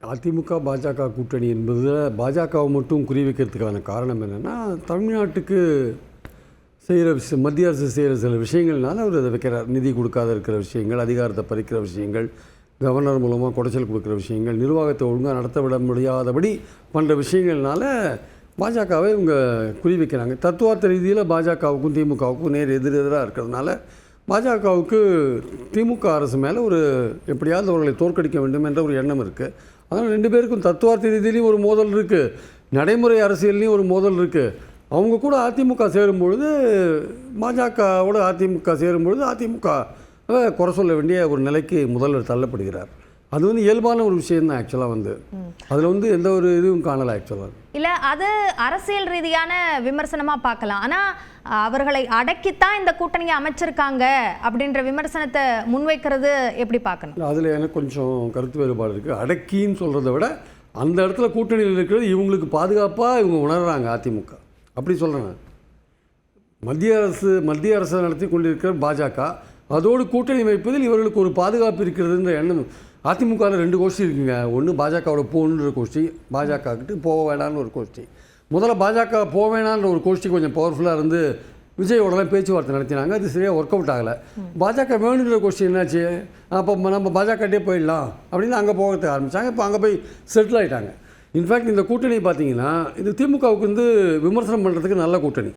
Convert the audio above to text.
அதிமுக பாஜக கூட்டணி என்பது பாஜகவை மட்டும் குறிவைக்கிறதுக்கான காரணம் என்னென்னா, தமிழ்நாட்டுக்கு செய்கிற விஷயம், மத்திய அரசு செய்கிற சில விஷயங்கள்னால அவர் அதை வைக்கிறார். நிதி கொடுக்காத இருக்கிற விஷயங்கள், அதிகாரத்தை பறிக்கிற விஷயங்கள், கவர்னர் மூலமாக குடைச்சல் கொடுக்குற விஷயங்கள், நிர்வாகத்தை ஒழுங்காக நடத்த விட முடியாதபடி பண்ணுற விஷயங்கள்னால பாஜகவை இவங்க குறிவைக்கிறாங்க. தத்துவார்த்த ரீதியில் பாஜகவுக்கும் திமுகவுக்கும் நேர் எதிரெதிராக இருக்கிறதுனால பாஜகவுக்கு திமுக அரசு மேலே ஒரு எப்படியாவது அவர்களை தோற்கடிக்க வேண்டும் என்ற ஒரு எண்ணம் இருக்குது. அதனால் ரெண்டு பேருக்கும் தத்துவார்த்த ரீதியிலையும் ஒரு மோதல் இருக்குது, நடைமுறை அரசியல்லையும் ஒரு மோதல் இருக்குது. அவங்க கூட அதிமுக சேரும்பொழுது, பாஜகவோட அதிமுக சேரும்பொழுது அதிமுக குறை சொல்ல வேண்டிய ஒரு நிலைக்கு முதல்வர் தள்ளப்படுகிறார். அது இயல்பான ஒரு விஷயம்தான். ஆக்சுவலாக அதில் எந்த ஒரு இதுவும் காணலை. ஆக்சுவலாக இல்லை, அது அரசியல் ரீதியான விமர்சனமாக பார்க்கலாம். ஆனால் அவர்களை அடக்கித்தான் இந்த கூட்டணியை அமைச்சிருக்காங்க அப்படின்ற விமர்சனத்தை முன்வைக்கிறது எப்படி பார்க்கணும்? அதில் எனக்கு கொஞ்சம் கருத்து வேறுபாடு இருக்குது. அடக்கின்னு சொல்கிறத விட அந்த இடத்துல கூட்டணியில் இருக்கிறது இவங்களுக்கு பாதுகாப்பாக இவங்க உணர்கிறாங்க. அதிமுக அப்படி சொல்கிறேன். மத்திய அரசு நடத்தி கொண்டிருக்கிற பாஜக அதோடு கூட்டணி வைப்பதில் இவர்களுக்கு ஒரு பாதுகாப்பு இருக்கிறதுன்ற எண்ணம். அதிமுகவில் ரெண்டு கோஷ்டி இருக்குங்க. ஒன்று பாஜகவோட போகணுன்ற கோஷ்டி, பாஜகக்கிட்ட போக வேணான்னு ஒரு கோஷ்டி. முதல்ல பாஜக போக வேணான்ற ஒரு கோஷ்டி கொஞ்சம் பவர்ஃபுல்லாக இருந்து விஜயோடலாம் பேச்சுவார்த்தை நடத்தினாங்க. அது சரியாக ஒர்க் அவுட் ஆகலை. பாஜக வேணுன்ற கோஷ்டி என்னாச்சு, அப்போ நம்ம பாஜகட்டே போயிடலாம் அப்படின்னு அங்கே போகிறதுக்கு ஆரம்பித்தாங்க. இப்போ அங்கே போய் செட்டில் ஆகிட்டாங்க. இன்ஃபேக்ட் இந்த கூட்டணி பார்த்தீங்கன்னா இது திமுகவுக்கு விமர்சனம் பண்ணுறதுக்கு நல்ல கூட்டணி.